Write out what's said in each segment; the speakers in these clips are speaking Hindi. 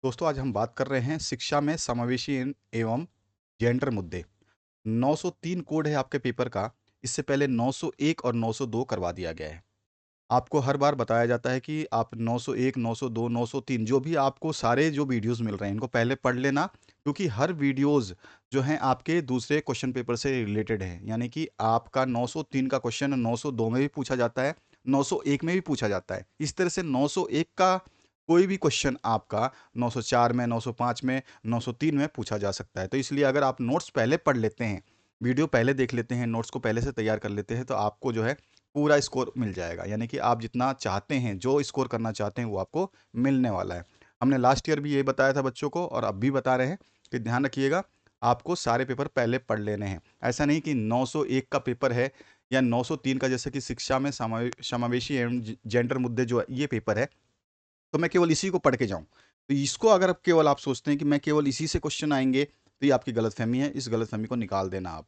दोस्तों आज हम बात कर रहे हैं शिक्षा में समावेशी एवं जेंडर मुद्दे। 903 कोड है आपके पेपर का। इससे पहले 901 और 902 करवा दिया गया है। आपको हर बार बताया जाता है कि आप 901, 902, 903 जो भी आपको सारे जो वीडियोस मिल रहे हैं इनको पहले पढ़ लेना, क्योंकि हर वीडियोस जो हैं आपके दूसरे क्वेश्चन पेपर से रिलेटेड है। यानी कि आपका 903 का क्वेश्चन 902 में भी पूछा जाता है, 901 में भी पूछा जाता है। इस तरह से 901 का कोई भी क्वेश्चन आपका 904 में, 905 में, 903 में पूछा जा सकता है। तो इसलिए अगर आप नोट्स पहले पढ़ लेते हैं, वीडियो पहले देख लेते हैं, नोट्स को पहले से तैयार कर लेते हैं, तो आपको जो है पूरा स्कोर मिल जाएगा। यानी कि आप जितना चाहते हैं, जो स्कोर करना चाहते हैं वो आपको मिलने वाला है। हमने लास्ट ईयर भी ये बताया था बच्चों को और अब भी बता रहे हैं कि ध्यान रखिएगा, आपको सारे पेपर पहले पढ़ लेने हैं। ऐसा नहीं कि 901 का पेपर है या 903 का, जैसे कि शिक्षा में समावेशी एवं जेंडर मुद्दे जो ये पेपर है, तो मैं केवल इसी को पढ़ के जाऊँ। तो इसको अगर अब केवल आप सोचते हैं कि मैं केवल इसी से क्वेश्चन आएँगे, तो ये आपकी गलतफ़हमी है। इस गलतफ़हमी को निकाल देना आप।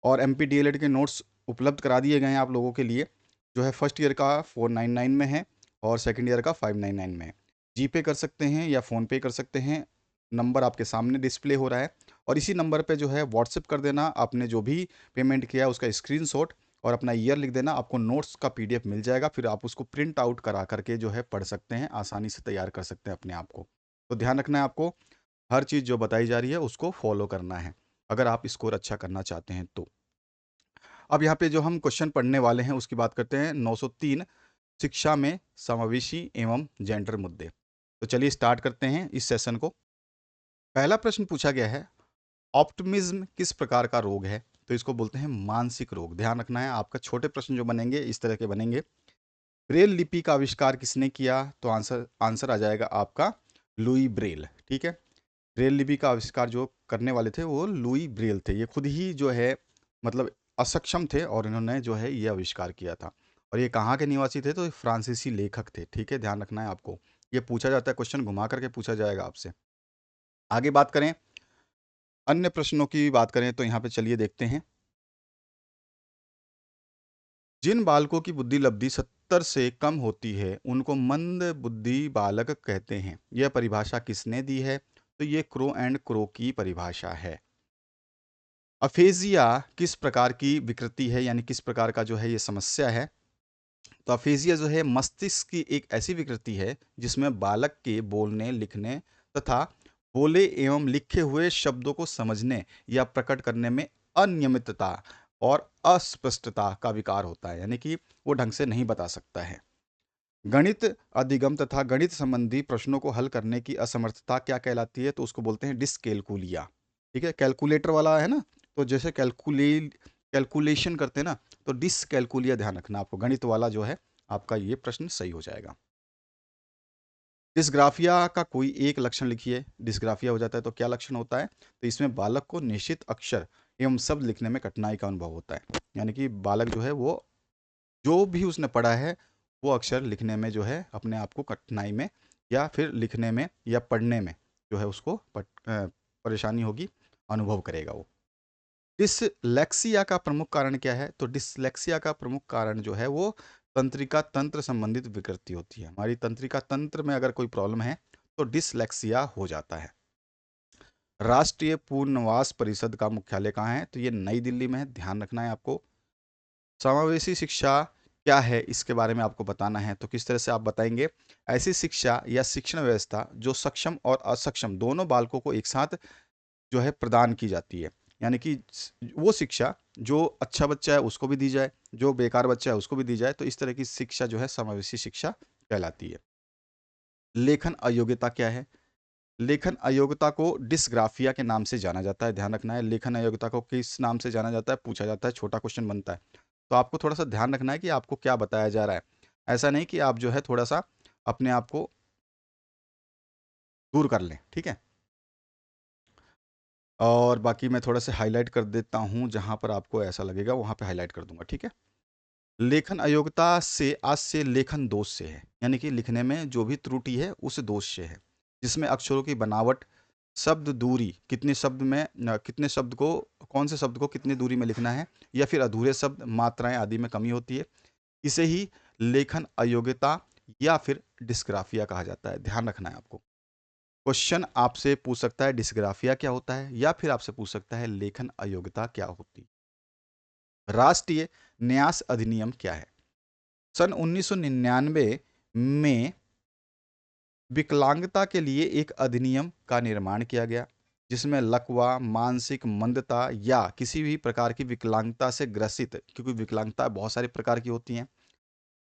और एमपी डीएलएड के नोट्स उपलब्ध करा दिए गए हैं आप लोगों के लिए। जो है फर्स्ट ईयर का 499 में है और सेकंड ईयर का 599 में है। जीपे कर सकते हैं या फ़ोनपे कर सकते हैं। नंबर आपके सामने डिस्प्ले हो रहा है और इसी नंबर पे जो है व्हाट्सएप कर देना आपने जो भी पेमेंट किया है उसका स्क्रीनशॉट और अपना ईयर लिख देना। आपको नोट्स का पीडीएफ मिल जाएगा, फिर आप उसको प्रिंट आउट करा करके जो है पढ़ सकते हैं, आसानी से तैयार कर सकते हैं अपने आप को। तो ध्यान रखना है आपको, हर चीज़ जो बताई जा रही है उसको फॉलो करना है, अगर आप स्कोर अच्छा करना चाहते हैं तो। अब यहाँ पे जो हम क्वेश्चन पढ़ने वाले हैं उसकी बात करते हैं। 903 शिक्षा में समावेशी एवं जेंडर मुद्दे। तो चलिए स्टार्ट करते हैं इस सेशन को। पहला प्रश्न पूछा गया है, ऑप्टिमिज्म किस प्रकार का रोग है? तो इसको बोलते हैं मानसिक रोग। ध्यान रखना है, आपका छोटे प्रश्न जो बनेंगे इस तरह के बनेंगे। ब्रेल लिपि का आविष्कार किसने किया? तो आंसर आंसर आ जाएगा आपका लुई ब्रेल। ठीक है, ब्रेल लिपि का आविष्कार जो करने वाले थे वो लुई ब्रेल थे। ये खुद ही जो है मतलब असक्षम थे और इन्होंने जो है ये आविष्कार किया था। और ये कहाँ के निवासी थे? तो ये फ्रांसीसी लेखक थे। ठीक है, ध्यान रखना है आपको। ये पूछा जाता है, क्वेश्चन घुमा करके पूछा जाएगा आपसे। आगे बात करें, अन्य प्रश्नों की बात करें तो यहाँ पे चलिए देखते हैं। जिन बालकों की बुद्धि लब्धि 70 से कम होती है उनको मंद बुद्धि बालक कहते हैं। यह परिभाषा किसने दी है? तो ये क्रो एंड क्रो की परिभाषा है। अफेजिया किस प्रकार की विकृति है, यानी किस प्रकार का जो है ये समस्या है? तो अफेजिया जो है मस्तिष्क की एक ऐसी विकृति है जिसमें बालक के बोलने, लिखने तथा बोले एवं लिखे हुए शब्दों को समझने या प्रकट करने में अनियमितता और अस्पष्टता का विकार होता है। यानी कि वो ढंग से नहीं बता सकता है। गणित अधिगम तथा गणित संबंधी प्रश्नों को हल करने की असमर्थता क्या कहलाती है? तो उसको बोलते हैं डिसकैलकुलिया। ठीक है, कैलकुलेटर वाला है ना, तो जैसे कैलकुलेशन करते हैं ना, तो डिसकैलकुलिया ध्यान रखना आपको। गणित वाला जो है आपका ये प्रश्न सही हो जाएगा। डिस्ग्राफिया का कोई एक लक्षण लिखिए। डिस्ग्राफिया हो जाता है तो क्या लक्षण होता है? तो इसमें बालक को निश्चित अक्षर एवं शब्द लिखने में कठिनाई का अनुभव होता है। यानी कि बालक जो है वो जो भी उसने पढ़ा है वो अक्षर लिखने में जो है अपने आप को कठिनाई में या फिर लिखने में या पढ़ने में जो है उसको परेशानी होगी, अनुभव करेगा वो। डिसलेक्सिया का प्रमुख कारण क्या है? तो डिसलेक्सिया का प्रमुख कारण जो है वो तंत्रिका तंत्र संबंधित विकृति होती है। हमारी तंत्रिका तंत्र में अगर कोई प्रॉब्लम है तो डिसलेक्सिया हो जाता है। राष्ट्रीय पुनर्वास परिषद का मुख्यालय कहाँ है? तो ये नई दिल्ली में है। ध्यान रखना है आपको। समावेशी शिक्षा क्या है इसके बारे में आपको बताना है। तो किस तरह से आप बताएंगे? ऐसी शिक्षा या शिक्षण व्यवस्था जो सक्षम और असक्षम दोनों बालकों को एक साथ जो है प्रदान की जाती है। यानी कि वो शिक्षा जो अच्छा बच्चा है उसको भी दी जाए, जो बेकार बच्चा है उसको भी दी जाए। तो इस तरह की शिक्षा जो है समावेशी शिक्षा कहलाती है। लेखन अयोग्यता क्या है? लेखन अयोग्यता को डिस्ग्राफिया के नाम से जाना जाता है। ध्यान रखना है, लेखन अयोग्यता को किस नाम से जाना जाता है? पूछा जाता है, छोटा क्वेश्चन बनता है। तो आपको थोड़ा सा ध्यान रखना है कि आपको क्या बताया जा रहा है। ऐसा नहीं कि आप जो है थोड़ा सा अपने आप को दूर कर लें। ठीक है, और बाकी मैं थोड़ा सा हाईलाइट कर देता हूँ, जहाँ पर आपको ऐसा लगेगा वहाँ पे हाईलाइट कर दूंगा। ठीक है, लेखन अयोग्यता से आज से लेखन दोष से है। यानी कि लिखने में जो भी त्रुटि है उस दोष से है, जिसमें अक्षरों की बनावट, शब्द दूरी, कितने शब्द में कितने शब्द को, कौन से शब्द को कितनी दूरी में लिखना है, या फिर अधूरे शब्द, मात्राएं आदि में कमी होती है। इसे ही लेखन अयोग्यता या फिर डिस्ग्राफिया कहा जाता है। ध्यान रखना है आपको। क्वेश्चन आपसे पूछ सकता है डिस्ग्राफिया क्या होता है, या फिर आपसे पूछ सकता है लेखन अयोग्यता क्या होती है। राष्ट्रीय न्यास अधिनियम क्या है। सन 1999 में विकलांगता के लिए एक अधिनियम का निर्माण किया गया, जिसमें लकवा, मानसिक मंदता या किसी भी प्रकार की विकलांगता से ग्रसित, क्योंकि विकलांगता बहुत सारे प्रकार की होती हैं,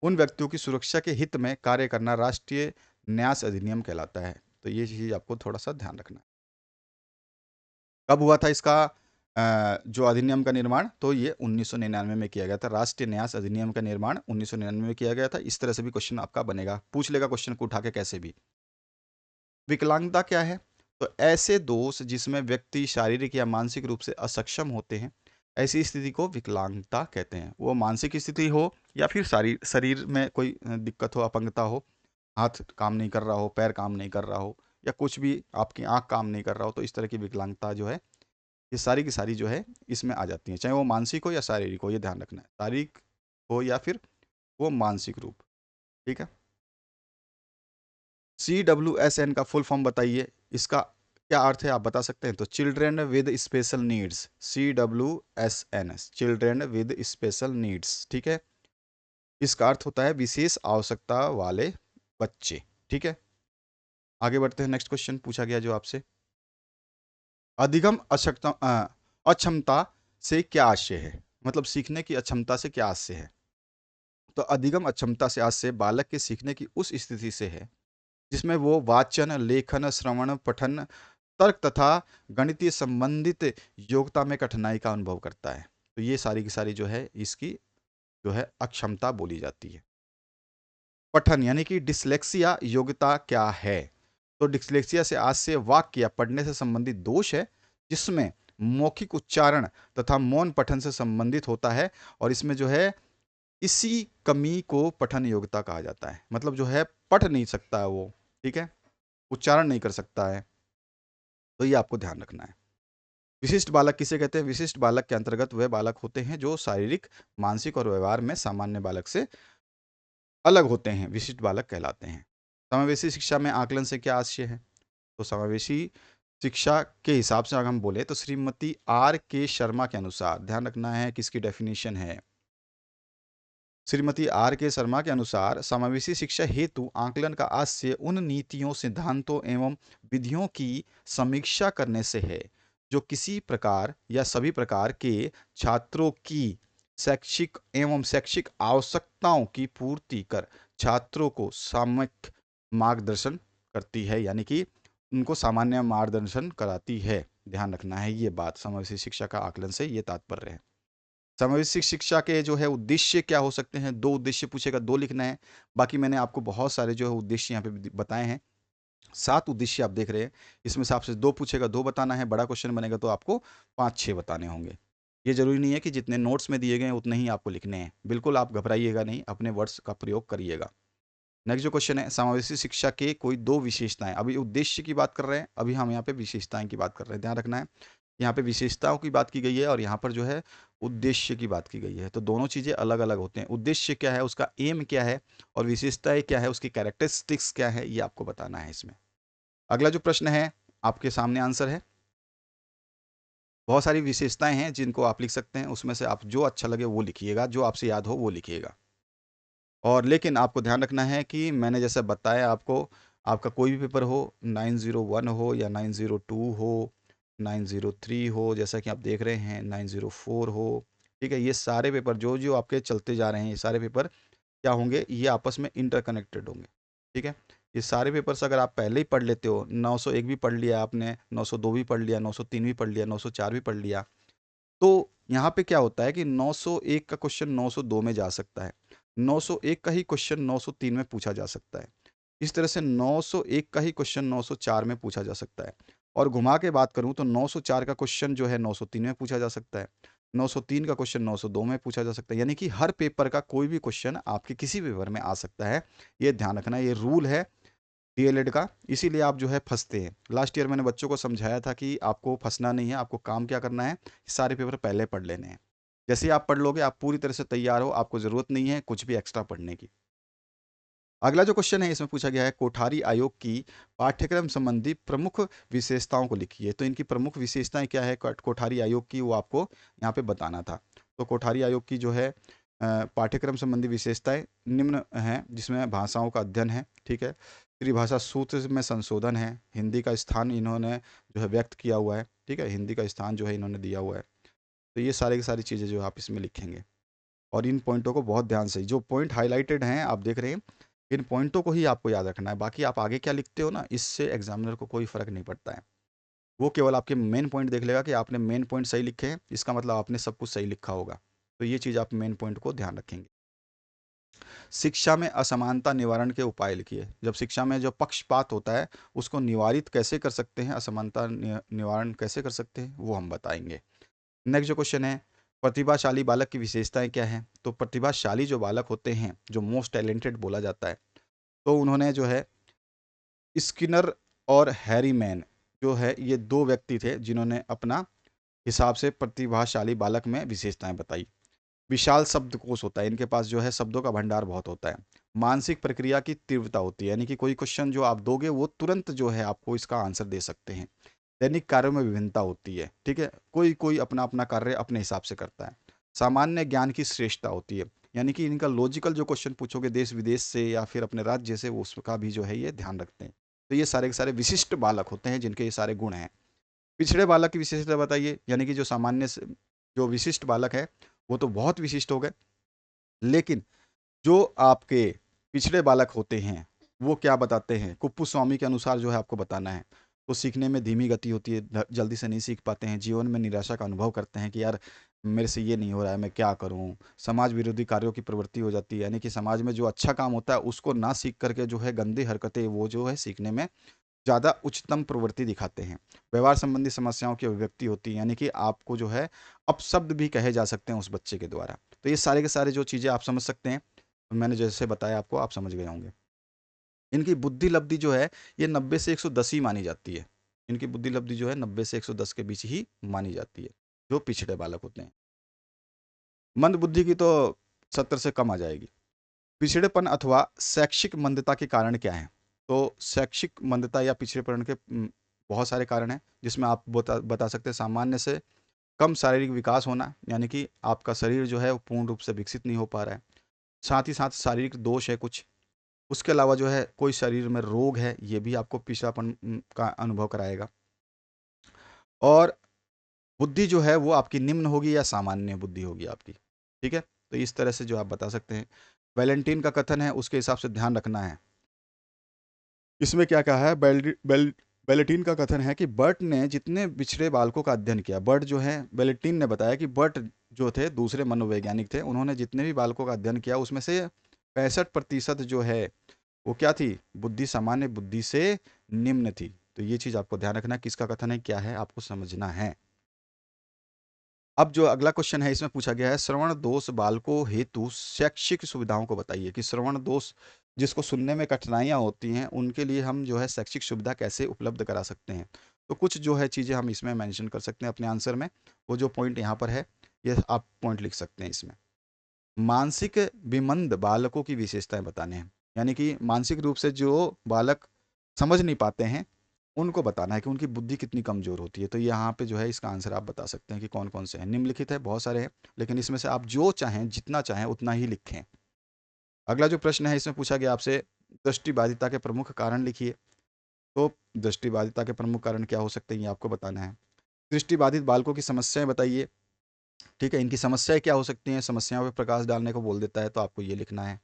उन व्यक्तियों की सुरक्षा के हित में कार्य करना राष्ट्रीय न्यास अधिनियम कहलाता है। तो ये चीज़ आपको थोड़ा सा ध्यान रखना है। कब हुआ था इसका जो अधिनियम का निर्माण, तो ये 1999 में किया गया था। राष्ट्रीय न्यास अधिनियम का निर्माण 1999 में किया गया था। इस तरह से भी क्वेश्चन आपका बनेगा, पूछ लेगा क्वेश्चन को उठा के कैसे भी। विकलांगता क्या है, तो ऐसे दोष जिसमें व्यक्ति शारीरिक या मानसिक रूप से असक्षम होते हैं, ऐसी स्थिति को विकलांगता कहते हैं। वो मानसिक स्थिति हो या फिर शरीर में कोई दिक्कत हो, अपंगता हो, हाथ काम नहीं कर रहा हो, पैर काम नहीं कर रहा हो, या कुछ भी, आपकी आंख काम नहीं कर रहा हो, तो इस तरह की विकलांगता जो है, ये सारी की सारी जो है इसमें आ जाती है, चाहे वो मानसिक हो या शारीरिक हो। ये ध्यान रखना है, शारीरिक हो या फिर वो मानसिक रूप। ठीक है। CWSN का फुल फॉर्म बताइए, इसका क्या अर्थ है, आप बता सकते हैं। तो children with special needs, CWSN, children with special needs. ठीक है, इसका अर्थ होता है विशेष आवश्यकता वाले बच्चे। ठीक है, आगे बढ़ते हैं। नेक्स्ट क्वेश्चन पूछा गया जो आपसे, अधिगम अक्षमता से क्या आशय है, मतलब सीखने की अक्षमता से क्या आशय है। तो अधिगम अक्षमता से आशय बालक के सीखने की उस स्थिति से है जिसमें वो वाचन, लेखन, श्रवण, पठन, तर्क तथा गणितीय संबंधित योग्यता में कठिनाई का अनुभव करता है। तो ये सारी की सारी जो है इसकी जो है अक्षमता बोली जाती है। पठन यानी कि डिसलेक्सिया योग्यता क्या है, तो डिसलेक्सिया से आज से वाक्य या पढ़ने से संबंधित दोष है, जिसमें मौखिक उच्चारण तथा मौन पठन से संबंधित होता है, और इसमें जो है इसी कमी को पठन योग्यता कहा जाता है। मतलब जो है पढ़ नहीं सकता है वो, ठीक है, उच्चारण नहीं कर सकता है। तो ये आपको ध्यान रखना है। विशिष्ट बालक किसे कहते हैं, विशिष्ट बालक के अंतर्गत वह बालक होते हैं जो शारीरिक, मानसिक और व्यवहार में सामान्य बालक से अलग होते हैं, विशिष्ट बालक कहलाते हैं। समावेशी शिक्षा में आकलन से क्या आशय है, तो समावेशी शिक्षा के हिसाब से अगर हम बोले तो श्रीमती R.K. शर्मा के अनुसार, ध्यान रखना है किसकी डेफिनेशन है, श्रीमती R.K. शर्मा के अनुसार समावेशी शिक्षा हेतु आकलन का आशय उन नीतियों, सिद्धांतों एवं विधियों की समीक्षा करने से है जो किसी प्रकार या सभी प्रकार के छात्रों की शैक्षिक आवश्यकताओं की पूर्ति कर छात्रों को सामयिक मार्गदर्शन करती है, यानी कि उनको सामान्य मार्गदर्शन कराती है। ध्यान रखना है ये बात, समावेशी शिक्षा का आकलन से ये तात्पर्य है। समावेशी शिक्षा के जो है उद्देश्य क्या हो सकते हैं, दो उद्देश्य पूछेगा, दो लिखना है। बाकी मैंने आपको बहुत सारे जो है उद्देश्य यहाँ पे बताए हैं, 7 उद्देश्य आप देख रहे हैं, इसमें से आपसे दो पूछेगा, दो बताना है। बड़ा क्वेश्चन बनेगा तो आपको 5-6 बताने होंगे। ये जरूरी नहीं है कि जितने नोट्स में दिए गए हैं उतने ही आपको लिखने हैं, बिल्कुल आप घबराइएगा नहीं, अपने वर्ड्स का प्रयोग करिएगा। नेक्स्ट जो क्वेश्चन है, समावेशी शिक्षा के कोई दो विशेषताएं, अभी उद्देश्य की बात कर रहे हैं, अभी हम यहाँ पे विशेषताएं की बात कर रहे हैं, ध्यान रखना है। यहाँ पे विशेषताओं की बात की गई है और यहाँ पर जो है उद्देश्य की बात की गई है, तो दोनों चीज़ें अलग अलग होते हैं। उद्देश्य क्या है, उसका एम क्या है, और विशेषताएं क्या है, उसकी कैरेक्टरिस्टिक्स क्या है, ये आपको बताना है इसमें। अगला जो प्रश्न है आपके सामने आंसर है। बहुत सारी विशेषताएं हैं जिनको आप लिख सकते हैं, उसमें से आप जो अच्छा लगे वो लिखिएगा, जो आपसे याद हो वो लिखिएगा। और लेकिन आपको ध्यान रखना है कि मैंने जैसे बताया आपको, आपका कोई भी पेपर हो, 901 हो या 902 हो, 903 हो, जैसा कि आप देख रहे हैं 904 हो, ठीक है, ये सारे पेपर जो जो आपके चलते जा रहे हैं, ये सारे पेपर क्या होंगे, ये आपस में इंटरकनेक्टेड होंगे। ठीक है, ये सारे पेपर्स अगर आप पहले ही पढ़ लेते हो, 901 भी पढ़ लिया आपने, 902 भी पढ़ लिया, 903 भी पढ़ लिया, 904 भी पढ़ लिया, तो यहाँ पे क्या होता है कि 901 का क्वेश्चन 902 में जा सकता है, 901 का ही क्वेश्चन 903 में पूछा जा सकता है, इस तरह से 901 का ही क्वेश्चन 904 में पूछा जा सकता है। और घुमा के बात करूँ तो 904 का क्वेश्चन जो है 903 में पूछा जा सकता है, 903 का क्वेश्चन 902 में पूछा जा सकता है, यानी कि हर पेपर का कोई भी क्वेश्चन आपके किसी पेपर में आ सकता है। ये ध्यान रखना, ये रूल है डीएलएड का, इसीलिए आप जो है फंसते हैं। लास्ट ईयर मैंने बच्चों को समझाया था कि आपको फंसना नहीं है, आपको काम क्या करना है, सारे पेपर पहले पढ़ लेने हैं। जैसे ही आप पढ़ लोगे, आप पूरी तरह से तैयार हो, आपको ज़रूरत नहीं है कुछ भी एक्स्ट्रा पढ़ने की। अगला जो क्वेश्चन है इसमें पूछा गया है कोठारी आयोग की पाठ्यक्रम संबंधी प्रमुख विशेषताओं को लिखिए। तो इनकी प्रमुख विशेषताएं क्या है कोठारी आयोग की, वो आपको यहाँ पे बताना था। तो कोठारी आयोग की जो है पाठ्यक्रम संबंधी विशेषताएं निम्न हैं, जिसमें भाषाओं का अध्ययन है, ठीक है, त्रिभाषा सूत्र में संशोधन है, हिंदी का स्थान इन्होंने जो है व्यक्त किया हुआ है, ठीक है, हिंदी का स्थान जो है इन्होंने दिया हुआ है। तो ये सारी की सारी चीज़ें जो आप इसमें लिखेंगे, और इन पॉइंटों को बहुत ध्यान से, जो पॉइंट हाईलाइटेड हैं आप देख रहे हैं, इन पॉइंटों को ही आपको याद रखना है। बाकी आप आगे क्या लिखते हो ना, इससे एग्जामिनर को कोई फ़र्क नहीं पड़ता है। वो केवल आपके मेन पॉइंट देख लेगा कि आपने मेन पॉइंट सही लिखे हैं, इसका मतलब आपने सब कुछ सही लिखा होगा। तो ये चीज़ आप मेन पॉइंट को ध्यान रखेंगे। शिक्षा में असमानता निवारण के उपाय लिखिए। जब शिक्षा में जो पक्षपात होता है उसको निवारित कैसे कर सकते हैं, असमानता निवारण कैसे कर सकते हैं, वो हम बताएंगे। नेक्स्ट जो क्वेश्चन है, प्रतिभाशाली बालक की विशेषताएं क्या हैं। तो प्रतिभाशाली जो बालक होते हैं, जो मोस्ट टैलेंटेड बोला जाता है, तो उन्होंने जो है स्किनर और हैरी मैन जो है, ये दो व्यक्ति थे जिन्होंने अपना हिसाब से प्रतिभाशाली बालक में विशेषताएं बताई। विशाल शब्दकोश होता है, इनके पास जो है शब्दों का भंडार बहुत होता है। मानसिक प्रक्रिया की तीव्रता होती है, यानी कि कोई क्वेश्चन जो आप दोगे वो तुरंत जो है आपको इसका आंसर दे सकते हैं। दैनिक कार्यों में विभिन्नता होती है, ठीक है, कोई कोई अपना अपना कार्य अपने हिसाब से करता है। सामान्य ज्ञान की श्रेष्ठता होती है, यानी कि इनका लॉजिकल जो क्वेश्चन पूछोगे देश विदेश से या फिर अपने राज्य से, वो उसका भी जो है ये ध्यान रखते हैं। तो ये सारे के सारे विशिष्ट बालक होते हैं जिनके ये सारे गुण हैं। पिछड़े बालक की विशेषता बताइए, यानी कि जो सामान्य जो विशिष्ट बालक है वो तो बहुत विशिष्ट हो गए, लेकिन जो आपके पिछड़े बालक होते हैं वो क्या बताते हैं, कुप्पू स्वामी के अनुसार जो है आपको बताना है। तो सीखने में धीमी गति होती है, जल्दी से नहीं सीख पाते हैं, जीवन में निराशा का अनुभव करते हैं कि यार मेरे से ये नहीं हो रहा है, मैं क्या करूं। समाज विरोधी कार्यों की प्रवृत्ति हो जाती है, यानी कि समाज में जो अच्छा काम होता है उसको ना सीख करके जो है गंदी हरकतें वो जो है सीखने में ज़्यादा उच्चतम प्रवृत्ति दिखाते हैं। व्यवहार संबंधी समस्याओं की अभिव्यक्ति होती है, यानी कि आपको जो है अपशब्द भी कहे जा सकते हैं उस बच्चे के द्वारा। तो ये सारे के सारे जो चीज़ें आप समझ सकते हैं, मैंने जैसे बताया आपको, आप समझ गए होंगे। इनकी बुद्धि लब्धि जो है ये 90 से 110 ही मानी जाती है। इनकी बुद्धि लब्धि जो है 90 से 110 के बीच ही मानी जाती है, जो पिछड़े बालक होते हैं। मंद बुद्धि की तो 70 से कम आ जाएगी। पिछड़ेपन अथवा शैक्षिक मंदता के कारण क्या है। तो शैक्षिक मंदता या पिछड़ेपन के बहुत सारे कारण हैं, जिसमें आप बता सकते हैं सामान्य से कम शारीरिक विकास होना, यानी कि आपका शरीर जो है वो पूर्ण रूप से विकसित नहीं हो पा रहा है। साथ ही साथ शारीरिक दोष है कुछ। उसके अलावा जो है कोई शरीर में रोग है, ये भी आपको पिछड़ापन का अनुभव कराएगा। और बुद्धि जो है वो आपकी निम्न होगी या सामान्य बुद्धि होगी आपकी, ठीक है। तो इस तरह से जो आप बता सकते हैं। वैलेंटीन का कथन है उसके हिसाब से ध्यान रखना है। इसमें क्या कहा है, बेलेटिन का कथन है कि बर्ट ने जितने पिछड़े बालकों का अध्ययन किया, बर्ट जो है, बेलेटिन ने बताया कि बर्ट जो थे दूसरे मनोवैज्ञानिक थे, उन्होंने जितने भी बालकों का अध्ययन किया उसमें से 65% जो है वो क्या थी, बुद्धि सामान्य बुद्धि से निम्न थी। तो ये चीज़ आपको ध्यान रखना है, किसका कथन है क्या है आपको समझना है। अब जो अगला क्वेश्चन है इसमें पूछा गया है श्रवण दोष बालकों हेतु शैक्षिक सुविधाओं को बताइए, कि श्रवण दोष जिसको सुनने में कठिनाइयाँ होती हैं उनके लिए हम जो है शैक्षिक सुविधा कैसे उपलब्ध करा सकते हैं। तो कुछ जो है चीज़ें हम इसमें मेंशन कर सकते हैं अपने आंसर में। वो जो पॉइंट यहाँ पर है ये आप पॉइंट लिख सकते हैं इसमें। मानसिक विमंद बालकों की विशेषताएं बताने हैं, यानी कि मानसिक रूप से जो बालक समझ नहीं पाते हैं उनको बताना है कि उनकी बुद्धि कितनी कमज़ोर होती है। तो यहाँ पे जो है इसका आंसर आप बता सकते हैं कि कौन कौन से हैं। निम्नलिखित है, बहुत सारे हैं, लेकिन इसमें से आप जो चाहें जितना चाहें उतना ही लिखें। अगला जो प्रश्न है इसमें पूछा गया आपसे दृष्टिबाधिता के प्रमुख कारण लिखिए। तो दृष्टिबाधिता के प्रमुख कारण क्या हो सकते हैं ये आपको बताना है। दृष्टिबाधित बालकों की समस्याएं बताइए, ठीक है, इनकी समस्याएं क्या हो सकती हैं, समस्याओं पर प्रकाश डालने को बोल देता है, तो आपको ये लिखना है।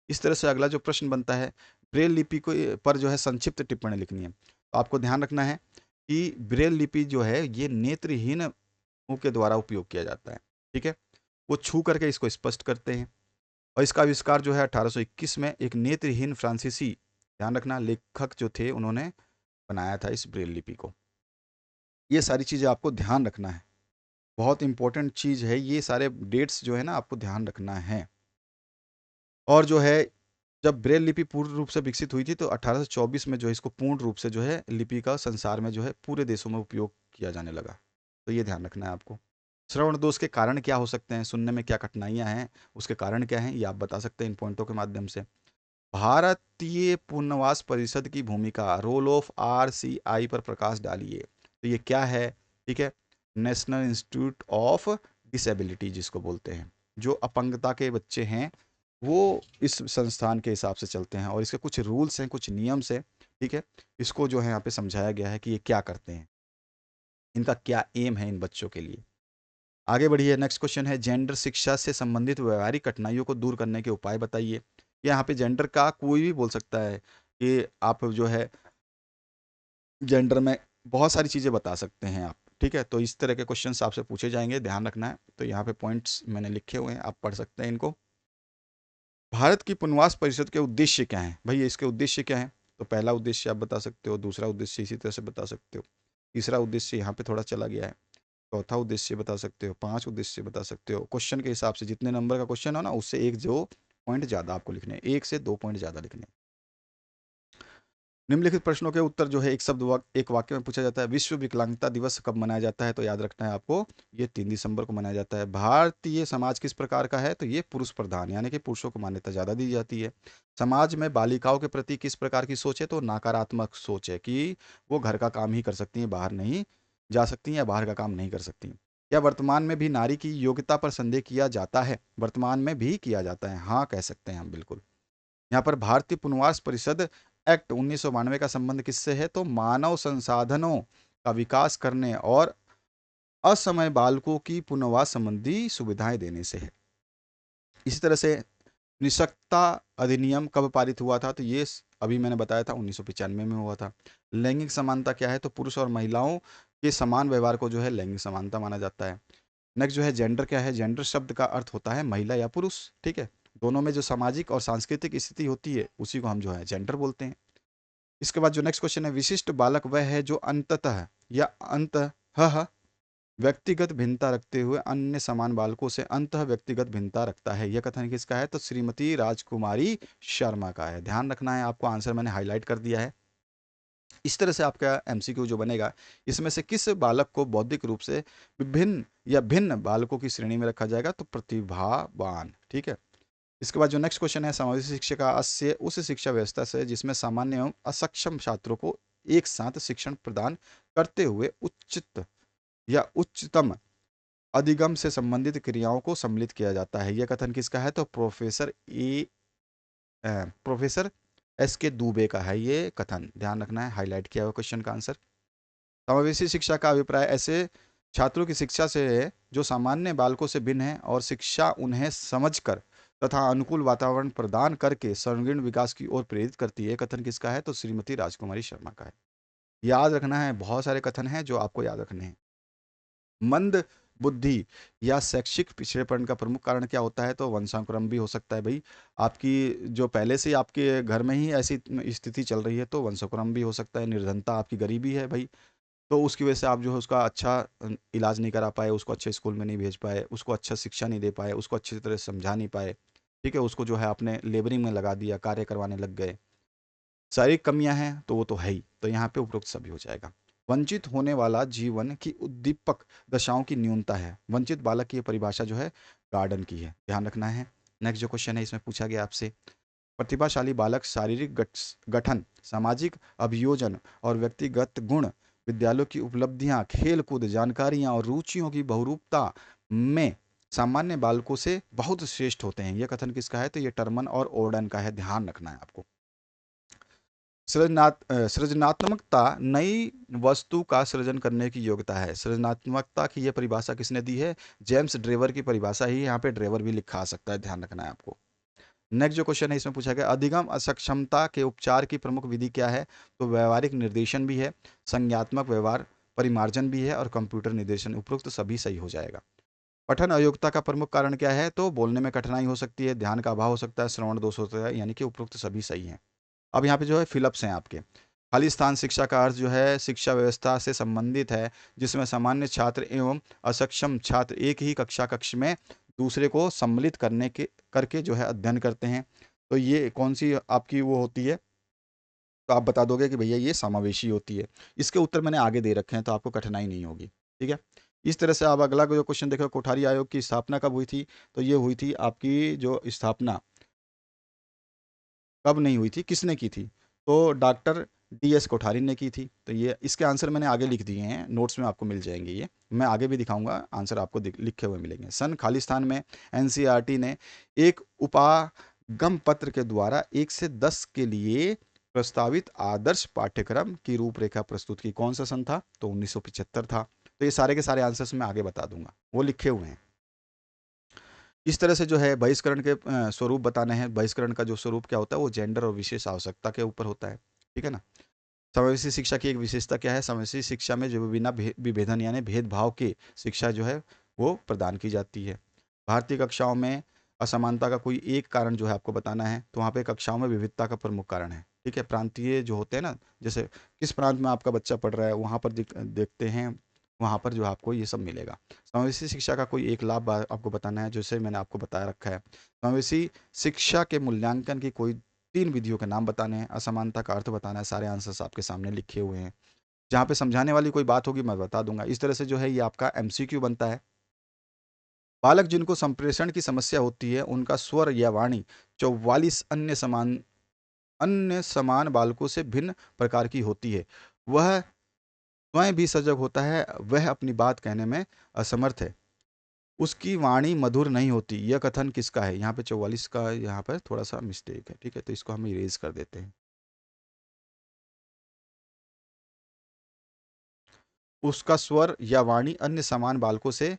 इस तरह से अगला जो प्रश्न बनता है, ब्रेल लिपि को पर जो है संक्षिप्त टिप्पणी लिखनी है। तो आपको ध्यान रखना है कि ब्रेल लिपि जो है ये नेत्रहीन के द्वारा उपयोग किया जाता है, ठीक है। वो छू करके इसको स्पष्ट करते हैं। और इसका आविष्कार जो है 1821 में एक नेत्रहीन फ्रांसीसी, ध्यान रखना, लेखक जो थे उन्होंने बनाया था इस ब्रेल लिपि को। ये सारी चीज़ें आपको ध्यान रखना है, बहुत इंपॉर्टेंट चीज़ है, ये सारे डेट्स जो है ना आपको ध्यान रखना है। और जो है जब ब्रेल लिपि पूर्ण रूप से विकसित हुई थी तो 1824 में जो है इसको पूर्ण रूप से जो है लिपि का संसार में जो है पूरे देशों में उपयोग किया जाने लगा। तो ये ध्यान रखना है आपको। श्रवण दोष के कारण क्या हो सकते हैं, सुनने में क्या कठिनाइयाँ हैं, उसके कारण क्या हैं, ये आप बता सकते हैं इन पॉइंटों के माध्यम से। भारतीय पुनर्वास परिषद की भूमिका, रोल ऑफ RCI पर प्रकाश डालिए। तो ये क्या है? ठीक है, नेशनल इंस्टीट्यूट ऑफ डिसेबिलिटी जिसको बोलते हैं, जो अपंगता के बच्चे हैं वो इस संस्थान के हिसाब से चलते हैं और इसके कुछ रूल्स हैं, कुछ नियम्स हैं। ठीक है, इसको जो है यहाँ पे समझाया गया है कि ये क्या करते हैं, इनका क्या एम है इन बच्चों के लिए। आगे बढ़िए, नेक्स्ट क्वेश्चन है, जेंडर शिक्षा से संबंधित व्यवहारिक कठिनाइयों को दूर करने के उपाय बताइए। यहाँ पे जेंडर का कोई भी बोल सकता है कि आप जो है जेंडर में बहुत सारी चीज़ें बता सकते हैं आप। ठीक है, तो इस तरह के क्वेश्चंस आपसे पूछे जाएंगे, ध्यान रखना है। तो यहाँ पे पॉइंट्स मैंने लिखे हुए हैं, आप पढ़ सकते हैं इनको। भारत की पुनर्वास परिषद के उद्देश्य क्या हैं? भाई इसके उद्देश्य क्या हैं? तो पहला उद्देश्य आप बता सकते हो, दूसरा उद्देश्य इसी तरह से बता सकते हो, तीसरा उद्देश्य यहाँ पे थोड़ा चला गया है, चौथा उद्देश्य बता सकते हो, पांच उद्देश्य बता सकते हो। क्वेश्चन के हिसाब से जितने नंबर का क्वेश्चन हो ना, उससे एक जो पॉइंट ज़्यादा आपको लिखने हैं, एक से दो पॉइंट ज़्यादा लिखने हैं। निम्नलिखित प्रश्नों के उत्तर जो है एक शब्द एक वाक्य में पूछा जाता है। विश्व विकलांगता दिवस कब मनाया जाता है? तो याद रखना है आपको, ये 3 दिसंबर को मनाया जाता है। भारतीय समाज किस प्रकार का है? तो ये पुरुष प्रधान, यानी कि पुरुषों को मान्यता ज़्यादा दी जाती है। समाज में बालिकाओं के प्रति किस प्रकार की सोच है? तो नकारात्मक सोच है कि वो घर का काम ही कर सकती हैं, बाहर नहीं जा सकती या बाहर का काम नहीं कर सकती। क्या वर्तमान में भी नारी की योग्यता पर संदेह किया जाता है? वर्तमान में भी किया जाता है, हाँ कह सकते हैं हम बिल्कुल। यहाँ पर भारतीय पुनर्वास परिषद एक्ट 1992 का संबंध किससे है? तो मानव संसाधनों का विकास करने और असमय बालकों की पुनर्वास संबंधी सुविधाएं देने से है। इसी तरह से निषक्ता अधिनियम कब पारित हुआ था? तो ये अभी मैंने बताया था 1995 में हुआ था। लैंगिक समानता क्या है? तो पुरुष और महिलाओं के समान व्यवहार को जो है लैंगिक समानता माना जाता है। नेक्स्ट जो है जेंडर क्या है? जेंडर शब्द का अर्थ होता है महिला या पुरुष। ठीक है, दोनों में जो सामाजिक और सांस्कृतिक स्थिति होती है उसी को हम जो है जेंडर बोलते हैं। इसके बाद जो नेक्स्ट क्वेश्चन है, विशिष्ट बालक वह है जो अंततः या अंततः व्यक्तिगत भिन्नता रखते हुए अन्य समान बालकों से अंतः व्यक्तिगत भिन्नता रखता है। यह कथन किसका है? तो श्रीमती राजकुमारी शर्मा का है। ध्यान रखना है आपको, आंसर मैंने हाईलाइट कर दिया है। इस तरह से आपका एमसीक्यू जो बनेगा, इसमें से किस बालक को बौद्धिक रूप से विभिन्न या भिन्न बालकों की श्रेणी में रखा जाएगा? तो प्रतिभावान। ठीक है, इसके बाद जो नेक्स्ट क्वेश्चन है, समावेशी शिक्षा का आशय उस शिक्षा व्यवस्था से जिसमें सामान्य एवं असक्षम छात्रों को एक साथ शिक्षण प्रदान करते हुए उचित या उच्चतम अधिगम से संबंधित क्रियाओं को सम्मिलित किया जाता है। यह कथन किसका है? तो प्रोफेसर SK दुबे का है ये कथन। ध्यान रखना है, हाईलाइट किया हुआ क्वेश्चन का आंसर। समावेशी शिक्षा का अभिप्राय ऐसे छात्रों की शिक्षा से है जो सामान्य बालकों से भिन्न है और शिक्षा उन्हें समझकर तथा अनुकूल वातावरण प्रदान करके सर्वांगीण विकास की ओर प्रेरित करती है। कथन किसका है? तो श्रीमती राजकुमारी शर्मा का है। याद रखना है, बहुत सारे कथन हैं जो आपको याद रखने हैं। मंद बुद्धि या शैक्षिक पिछड़ेपन का प्रमुख कारण क्या होता है? तो वंशानुक्रम भी हो सकता है भाई, आपकी जो पहले से आपके घर में ही ऐसी स्थिति चल रही है तो वंशानुक्रम भी हो सकता है। निर्धनता, आपकी गरीबी है भाई, तो उसकी वजह से आप जो है उसका अच्छा इलाज नहीं करा पाए, उसको अच्छे स्कूल में नहीं भेज पाए, उसको अच्छा शिक्षा नहीं दे पाए, उसको अच्छी तरह से समझा नहीं पाए। ठीक है, उसको जो है आपने लेबरिंग में लगा दिया, कार्य करवाने लग गए। शारीरिक कमियां हैं तो वो तो है ही, तो यहाँ पे उपरोक्त सभी हो जाएगा। वंचित होने वाला जीवन की उद्दीपक दशाओं की न्यूनता है। वंचित बालक की ये परिभाषा जो है गार्डन की है, ध्यान रखना है। नेक्स्ट जो क्वेश्चन है इसमें पूछा गया आपसे, प्रतिभाशाली बालक शारीरिक गठन, सामाजिक अभियोजन और व्यक्तिगत गुण, विद्यालयों की उपलब्धियां, खेल कूद, जानकारियां और रुचियों की बहुरूपता में सामान्य बालकों से बहुत श्रेष्ठ होते हैं। यह कथन किसका है? तो ये टर्मन और ओर्डन का है, ध्यान रखना है आपको। सृजनात्मकता नई वस्तु का सृजन करने की योग्यता है। सृजनात्मकता की यह परिभाषा किसने दी है? जेम्स ड्रेवर की परिभाषा ही, यहाँ पे ड्रेवर भी लिखा आ सकता है, ध्यान रखना है आपको। नेक्स्ट जो क्वेश्चन है इसमें पूछा गया, अधिगम असक्षमता के उपचार की प्रमुख विधि क्या है? तो व्यवहारिक निर्देशन भी है, संज्ञात्मक व्यवहार परिमार्जन भी है और कंप्यूटर निर्देशन। उपरोक्त सभी सही हो जाएगा। पठन अयोग्यता का प्रमुख कारण क्या है? तो बोलने में कठिनाई हो सकती है, ध्यान का अभाव हो सकता है, श्रवण दोष हो सकता है, यानी कि उपरोक्त सभी सही हैं। अब यहाँ पे जो है फिलअप्स हैं आपके। खाली स्थान शिक्षा का अर्थ जो है शिक्षा व्यवस्था से संबंधित है जिसमें सामान्य छात्र एवं असक्षम छात्र एक ही कक्ष में दूसरे को सम्मिलित करके जो है अध्ययन करते हैं। तो ये कौन सी आपकी वो होती है? तो आप बता दोगे कि भैया ये समावेशी होती है। इसके उत्तर मैंने आगे दे रखे हैं तो आपको कठिनाई नहीं होगी। ठीक है, इस तरह से आप अगला जो क्वेश्चन देखो, कोठारी आयोग की स्थापना कब हुई थी? तो ये हुई थी आपकी जो स्थापना कब नहीं हुई थी, किसने की थी? तो डॉक्टर DS कोठारी ने की थी। तो ये इसके आंसर मैंने आगे लिख दिए हैं, नोट्स में आपको मिल जाएंगे, ये मैं आगे भी दिखाऊंगा, आंसर आपको लिखे हुए मिलेंगे। सन खालिस्तान में NCERT ने एक उपागम पत्र के द्वारा 1 से 10 के लिए प्रस्तावित आदर्श पाठ्यक्रम की रूपरेखा प्रस्तुत की। कौन सा सन था? तो 1975 था। तो ये सारे के सारे आंसर्स मैं आगे बता दूंगा, वो लिखे हुए हैं। इस तरह से जो है बहिष्करण के स्वरूप बताने हैं। बहिष्करण का जो स्वरूप क्या होता है, वो जेंडर और विशेष आवश्यकता के ऊपर होता है, ठीक है ना। समावेशी शिक्षा की एक विशेषता क्या है? समावेशी शिक्षा में जो बिना विभेदन यानी भेदभाव के शिक्षा जो है वो प्रदान की जाती है। भारतीय कक्षाओं में असमानता का कोई एक कारण जो है आपको बताना है, तो वहाँ पे कक्षाओं में विविधता का प्रमुख कारण है, ठीक है। प्रांतीय जो होते हैं ना, जैसे किस प्रांत में आपका बच्चा पढ़ रहा है, वहाँ पर देखते हैं, वहाँ पर जो है आपको ये सब मिलेगा। समावेशी शिक्षा का कोई एक लाभ आपको बताना है, जैसे मैंने आपको बताया रखा है। समावेशी शिक्षा के मूल्यांकन की कोई 3 विधियों के नाम बताने हैं, असमानता का अर्थ बताना है। सारे आंसर्स आपके सामने लिखे हुए हैं। जहाँ पे समझाने वाली कोई बात होगी मैं बता दूंगा। इस तरह से जो है ये आपका MCQ बनता है। बालक जिनको संप्रेषण की समस्या होती है, उनका स्वर या वाणी 44 अन्य समान बालकों से भिन्न प्रकार की होती है। वह स्वयं भी सजग होता है, वह अपनी बात कहने में असमर्थ है, उसकी वाणी मधुर नहीं होती। यह कथन किसका है? यहाँ पे 44 का यहाँ पर थोड़ा सा मिस्टेक है, ठीक है, तो इसको हम इरेज कर देते हैं। उसका स्वर या वाणी अन्य समान बालकों से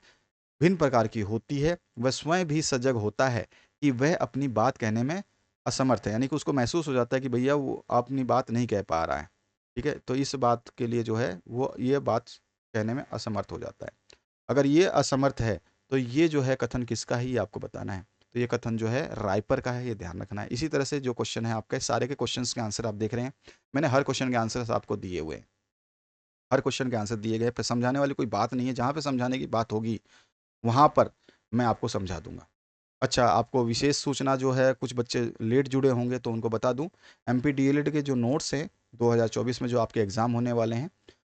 भिन्न प्रकार की होती है, वह स्वयं भी सजग होता है कि वह अपनी बात कहने में असमर्थ है, यानी कि उसको महसूस हो जाता है कि भैया वो अपनी बात नहीं कह पा रहा है, ठीक है। तो इस बात के लिए जो है वो ये बात कहने में असमर्थ हो जाता है। अगर ये असमर्थ है तो ये जो है कथन किसका है, ये आपको बताना है। तो ये कथन जो है राइपर का है, ये ध्यान रखना है। इसी तरह से जो क्वेश्चन है आपके, सारे के क्वेश्चंस के आंसर आप देख रहे हैं, मैंने हर क्वेश्चन के आंसर आपको दिए हुए हैं। हर क्वेश्चन के आंसर दिए गए, पर समझाने वाली कोई बात नहीं है। जहाँ पे समझाने की बात होगी वहाँ पर मैं आपको समझा दूंगा। अच्छा, आपको विशेष सूचना जो है, कुछ बच्चे लेट जुड़े होंगे तो उनको बता दूं, MPDLED के जो नोट्स हैं 2024 में जो आपके एग्ज़ाम होने वाले हैं,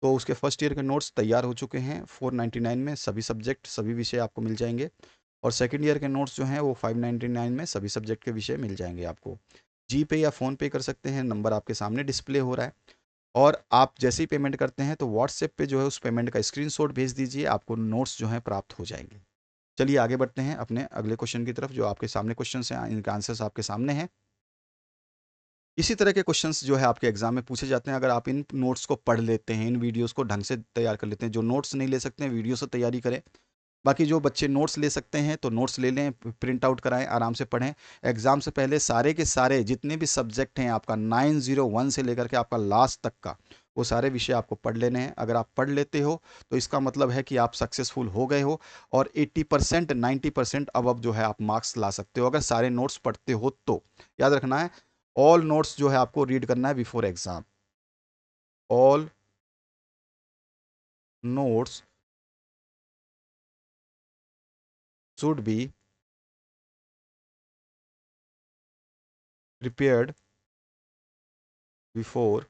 तो उसके फर्स्ट ईयर के नोट्स तैयार हो चुके हैं। 499 में सभी सब्जेक्ट सभी विषय आपको मिल जाएंगे। और सेकंड ईयर के नोट्स जो हैं वो 599 में सभी सब्जेक्ट के विषय मिल जाएंगे आपको। जी पे या फ़ोन पे कर सकते हैं, नंबर आपके सामने डिस्प्ले हो रहा है। और आप जैसे ही पेमेंट करते हैं तो व्हाट्सएप पे जो है उस पेमेंट का स्क्रीनशॉट भेज दीजिए, आपको नोट्स जो हैं प्राप्त हो जाएंगे। चलिए आगे बढ़ते हैं अपने अगले क्वेश्चन की तरफ। जो आपके सामने क्वेश्चन हैं, इनका आंसर्स आपके सामने हैं। इसी तरह के क्वेश्चंस जो है आपके एग्जाम में पूछे जाते हैं। अगर आप इन नोट्स को पढ़ लेते हैं, इन वीडियोस को ढंग से तैयार कर लेते हैं, जो नोट्स नहीं ले सकते हैं वीडियो से तैयारी करें। बाकी जो बच्चे नोट्स ले सकते हैं तो नोट्स ले लें, प्रिंट आउट कराएं, आराम से पढ़ें। एग्जाम से पहले सारे के सारे जितने भी सब्जेक्ट हैं आपका 901 से लेकर के आपका लास्ट तक का, वो सारे विषय आपको पढ़ लेने हैं। अगर आप पढ़ लेते हो तो इसका मतलब है कि आप सक्सेसफुल हो गए हो, और 80% 90% अब जो है आप मार्क्स ला सकते हो अगर सारे नोट्स पढ़ते हो तो। याद रखना है, ऑल नोट्स जो है आपको रीड करना है before exam. All notes should be prepared before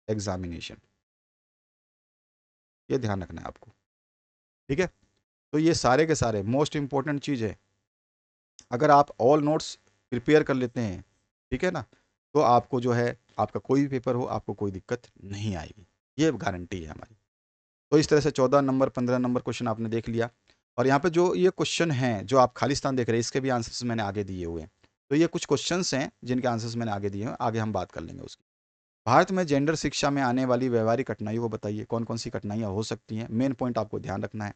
examination. ये ध्यान रखना है आपको, ठीक है। तो ये सारे के सारे मोस्ट इंपॉर्टेंट चीज़ है। अगर आप ऑल नोट्स प्रिपेयर कर लेते हैं, ठीक है ना, तो आपको जो है आपका कोई भी पेपर हो आपको कोई दिक्कत नहीं आएगी, ये गारंटी है हमारी। तो इस तरह से 14 नंबर 15 नंबर क्वेश्चन आपने देख लिया। और यहाँ पे जो ये क्वेश्चन हैं जो आप खालिस्तान देख रहे हैं, इसके भी आंसर्स मैंने आगे दिए हुए हैं। तो ये कुछ क्वेश्चंस हैं जिनके आंसर्स मैंने आगे दिए हैं, आगे हम बात कर लेंगे उसकी। भारत में जेंडर शिक्षा में आने वाली व्यवहारिक कठिनाइयों को बताइए, कौन कौन सी कठिनाइयाँ हो सकती हैं। मेन पॉइंट आपको ध्यान रखना है।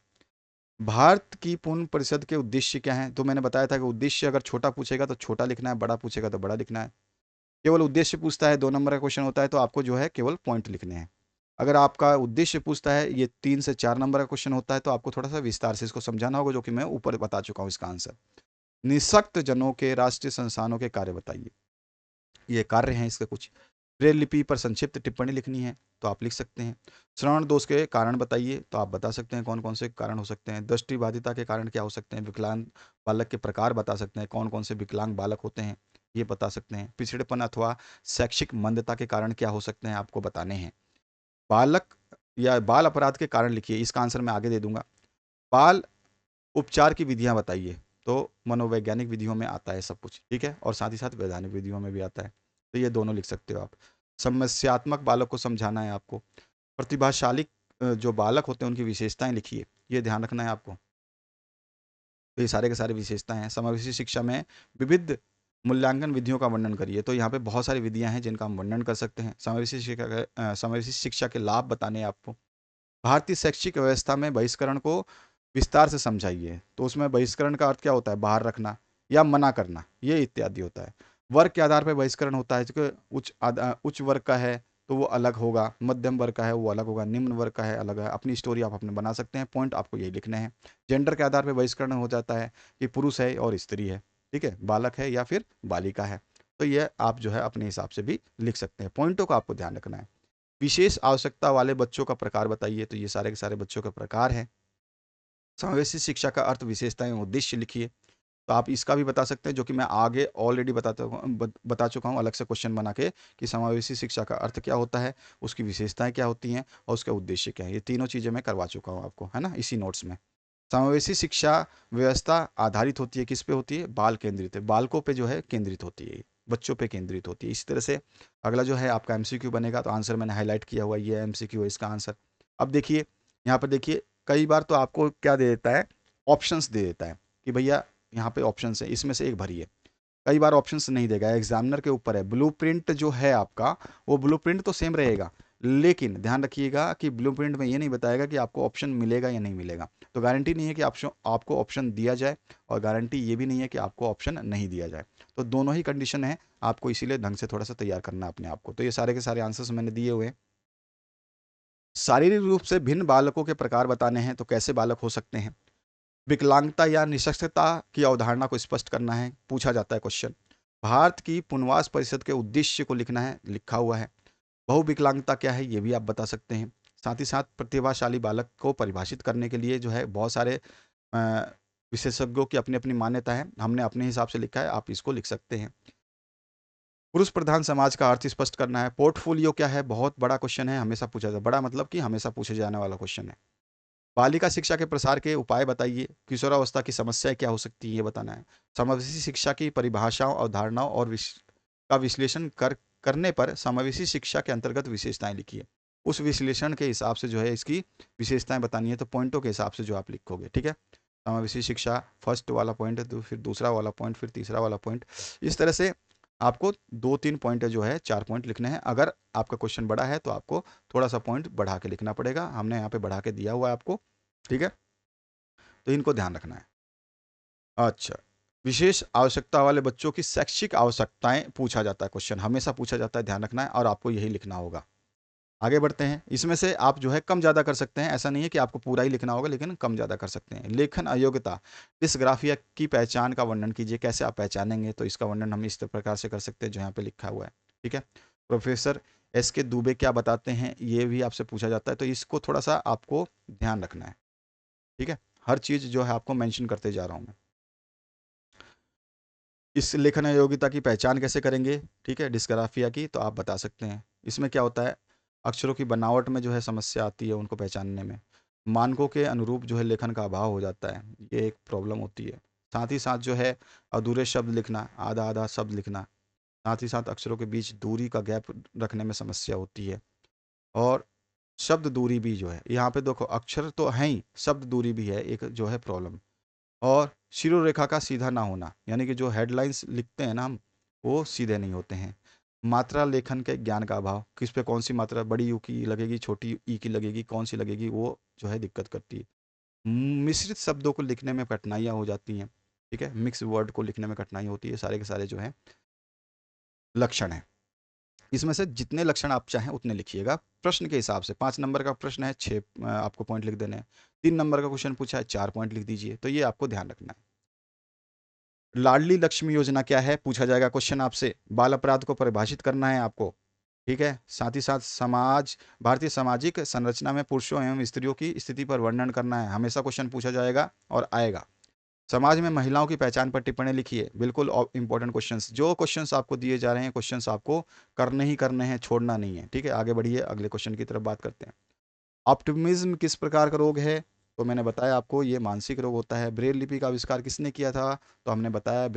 भारत की पूर्ण परिषद के उद्देश्य क्या हैं? तो मैंने बताया था कि उद्देश्य अगर छोटा पूछेगा तो छोटा लिखना है, बड़ा पूछेगा तो बड़ा लिखना है। केवल उद्देश्य पूछता है, 2 नंबर का क्वेश्चन होता है तो आपको जो है केवल पॉइंट लिखने हैं। अगर आपका उद्देश्य पूछता है, ये 3 से 4 नंबर का क्वेश्चन होता है, तो आपको थोड़ा सा विस्तार से इसको समझाना होगा, जो कि मैं ऊपर बता चुका हूँ इसका आंसर। निःशक्त जनों के राष्ट्रीय संस्थानों के कार्य बताइए। ये कार्य हैं इसके कुछ। ब्रेल लिपि पर संक्षिप्त टिप्पणी लिखनी है तो आप लिख सकते हैं। श्रवण दोष के कारण बताइए, तो आप बता सकते हैं कौन कौन से कारण हो सकते हैं। दृष्टिबाधिता के कारण क्या हो सकते हैं। विकलांग बालक के प्रकार बता सकते हैं, कौन कौन से विकलांग बालक होते हैं, ये बता सकते हैं। पिछड़ेपन अथवा शैक्षिक मंदता के कारण क्या हो सकते हैं, आपको बताने हैं। बालक या बाल अपराध के कारण लिखिए, इसका आंसर मैं आगे दे दूंगा। बाल उपचार की विधियां बताइए, तो मनोवैज्ञानिक विधियों में आता है सब कुछ, ठीक है, और साथ ही साथ वैधानिक विधियों में भी आता है। तो ये दोनों लिख सकते हो आप। समस्यात्मक बालक को समझाना है आपको। प्रतिभाशाली जो बालक होते हैं उनकी विशेषताएं लिखिए, ये ध्यान रखना है आपको। तो ये सारे के सारे विशेषताएं हैं। समावेशी शिक्षा में विविध मूल्यांकन विधियों का वर्णन करिए। तो यहाँ पे बहुत सारी विधियां हैं जिनका हम वर्णन कर सकते हैं। समावेशी शिक्षा के लाभ बताने हैं आपको। भारतीय शैक्षिक व्यवस्था में बहिष्करण को विस्तार से समझाइए। तो उसमें बहिष्करण का अर्थ क्या होता है? बाहर रखना या मना करना, ये इत्यादि होता है। वर्ग के आधार पर बहिष्करण होता है, क्योंकि उच्च वर्ग का है तो वो अलग होगा, मध्यम वर्ग का है वो अलग होगा, निम्न वर्ग का है अलग है। अपनी स्टोरी आप अपने बना सकते हैं, पॉइंट आपको यही लिखने हैं। जेंडर के आधार पर बहिष्करण हो जाता है कि पुरुष है और स्त्री है, ठीक है, बालक है या फिर बालिका है। तो ये आप जो है अपने हिसाब से भी लिख सकते हैं। पॉइंटों का आपको ध्यान रखना है। विशेष आवश्यकता वाले बच्चों का प्रकार बताइए। तो ये सारे के सारे बच्चों के प्रकार हैं। समावेशी शिक्षा का अर्थ, विशेषताएं, उद्देश्य लिखिए। तो आप इसका भी बता सकते हैं, जो कि मैं आगे ऑलरेडी बता चुका हूँ अलग से क्वेश्चन बना के, कि समावेशी शिक्षा का अर्थ क्या होता है, उसकी विशेषताएं क्या होती हैं और उसका उद्देश्य क्या है। ये तीनों चीज़ें मैं करवा चुका हूँ आपको, है ना, इसी नोट्स में। समावेशी शिक्षा व्यवस्था आधारित होती है, किस पे होती है? बाल केंद्रित है, बालकों पे जो है केंद्रित होती है, बच्चों पे केंद्रित होती है। इसी तरह से अगला जो है आपका एमसीक्यू बनेगा। तो आंसर मैंने हाईलाइट किया हुआ, ये एमसीक्यू है इसका आंसर। अब देखिए यहाँ पर, देखिए कई बार तो आपको क्या दे देता है, ऑप्शंस दे देता है कि भैया यहाँ पे ऑप्शंस है, इसमें से एक भरिए। कई बार ऑप्शंस नहीं देगा, एग्जामिनर के ऊपर है। ब्लूप्रिंट जो है आपका, वो ब्लूप्रिंट तो सेम रहेगा, लेकिन ध्यान रखिएगा कि ब्लूप्रिंट में ये नहीं बताएगा कि आपको ऑप्शन मिलेगा या नहीं मिलेगा। तो गारंटी नहीं है कि आपको ऑप्शन दिया जाए, और गारंटी ये भी नहीं है कि आपको ऑप्शन नहीं दिया जाए। तो दोनों ही कंडीशन है, आपको इसीलिए ढंग से थोड़ा सा तैयार करना है अपने आप को। तो ये सारे के सारे आंसर्स मैंने दिए हुए हैं। शारीरिक रूप से भिन्न बालकों के प्रकार बताने हैं। तो कैसे बालक हो सकते हैं? विकलांगता या निःशक्तता की अवधारणा को स्पष्ट करना है, पूछा जाता है क्वेश्चन। भारत की पुनर्वास परिषद के उद्देश्य को लिखना है, लिखा हुआ है। बहुविकलांगता क्या है, ये भी आप बता सकते हैं। साथ ही साथ प्रतिभाशाली बालक को परिभाषित करने के लिए जो है बहुत सारे अ, विशेषज्ञों की अपनी अपनी मान्यता है, हमने अपने हिसाब से लिखा है, आप इसको लिख सकते हैं। पुरुष प्रधान समाज का अर्थ स्पष्ट करना है। पोर्टफोलियो क्या है, बहुत बड़ा क्वेश्चन है, हमेशा पूछा जाता है, बड़ा मतलब कि हमेशा पूछे जाने वाला क्वेश्चन है। बालिका शिक्षा के प्रसार के उपाय बताइए। किशोरावस्था की समस्याएं क्या हो सकती है, ये बताना है। समावेशी शिक्षा की परिभाषाओं, अवधारणाओं और का विश्लेषण करने पर समावेशी शिक्षा के अंतर्गत विशेषताएं लिखिए। उस विश्लेषण के हिसाब से जो है इसकी विशेषताएं बतानी है, तो पॉइंटों के हिसाब से जो आप लिखोगे, ठीक है। समावेशी शिक्षा फर्स्ट वाला पॉइंट है, तो फिर दूसरा वाला पॉइंट, फिर तीसरा वाला पॉइंट, इस तरह से आपको 2-3 पॉइंट जो है 4 पॉइंट लिखने हैं। अगर आपका क्वेश्चन बड़ा है तो आपको थोड़ा सा पॉइंट बढ़ा के लिखना पड़ेगा, हमने यहाँ पे बढ़ा के दिया हुआ है आपको, ठीक है। तो इनको ध्यान रखना है। अच्छा, विशेष आवश्यकता वाले बच्चों की शैक्षिक आवश्यकताएं पूछा जाता है, क्वेश्चन हमेशा पूछा जाता है, ध्यान रखना है, और आपको यही लिखना होगा। आगे बढ़ते हैं। इसमें से आप जो है कम ज़्यादा कर सकते हैं, ऐसा नहीं है कि आपको पूरा ही लिखना होगा, लेकिन कम ज़्यादा कर सकते हैं। लेखन अयोग्यता, डिस्ग्राफिया की पहचान का वर्णन कीजिए। कैसे आप पहचानेंगे? तो इसका वर्णन हम इस प्रकार से कर सकते हैं जो यहाँ पे लिखा हुआ है, ठीक है। प्रोफेसर एस के दुबे क्या बताते हैं, ये भी आपसे पूछा जाता है, तो इसको थोड़ा सा आपको ध्यान रखना है, ठीक है। हर चीज़ जो है आपको मेंशन करते जा रहा हूँ मैं। इस लेखन योग्यता की पहचान कैसे करेंगे, ठीक है, डिस्ग्राफिया की, तो आप बता सकते हैं। इसमें क्या होता है, अक्षरों की बनावट में जो है समस्या आती है उनको पहचानने में। मानकों के अनुरूप जो है लेखन का अभाव हो जाता है, ये एक प्रॉब्लम होती है। साथ ही साथ जो है अधूरे शब्द लिखना, आधा आधा शब्द लिखना। साथ ही साथ अक्षरों के बीच दूरी का गैप रखने में समस्या होती है। और शब्द दूरी भी जो है, यहाँ पे देखो अक्षर तो है ही, शब्द दूरी भी है एक जो है प्रॉब्लम। और शिरोरेखा का सीधा ना होना, यानी कि जो हेडलाइंस लिखते हैं ना हम, वो सीधे नहीं होते हैं। मात्रा लेखन के ज्ञान का अभाव, किस पे कौन सी मात्रा, बड़ी यू की लगेगी, छोटी ई की लगेगी, कौन सी लगेगी, वो जो है दिक्कत करती है। मिश्रित शब्दों को लिखने में कठिनाइयाँ हो जाती हैं, ठीक है, मिक्स वर्ड को लिखने में कठिनाई होती है। सारे के सारे जो है लक्षण हैं। इसमें से जितने लक्षण आप चाहें उतने लिखिएगा, प्रश्न के हिसाब से। 5 नंबर का प्रश्न है, 6 आपको पॉइंट लिख देने हैं। 3 नंबर का क्वेश्चन पूछा है, 4 पॉइंट लिख दीजिए। तो ये आपको ध्यान रखना है। लाडली लक्ष्मी योजना क्या है, पूछा जाएगा क्वेश्चन आपसे। बाल अपराध को परिभाषित करना है आपको, ठीक है। साथ ही साथ भारतीय सामाजिक संरचना में पुरुषों एवं स्त्रियों की स्थिति पर वर्णन करना है, हमेशा क्वेश्चन पूछा जाएगा और आएगा। समाज में महिलाओं की पहचान पर टिप्पणी लिखिए, बिल्कुल इंपॉर्टेंट क्वेश्चंस। जो क्वेश्चंस आपको दिए जा रहे हैं, क्वेश्चंस आपको करने ही करने हैं, छोड़ना नहीं है, ठीक है। आगे बढ़िए, अगले क्वेश्चन की तरफ बात करते हैं। ऑप्टिमिज्म किस प्रकार का रोग है? तो मैंने बताया आपको ये मानसिक रोग होता है। ब्रेल लिपि का आविष्कार किसने किया था? तो हमने बताया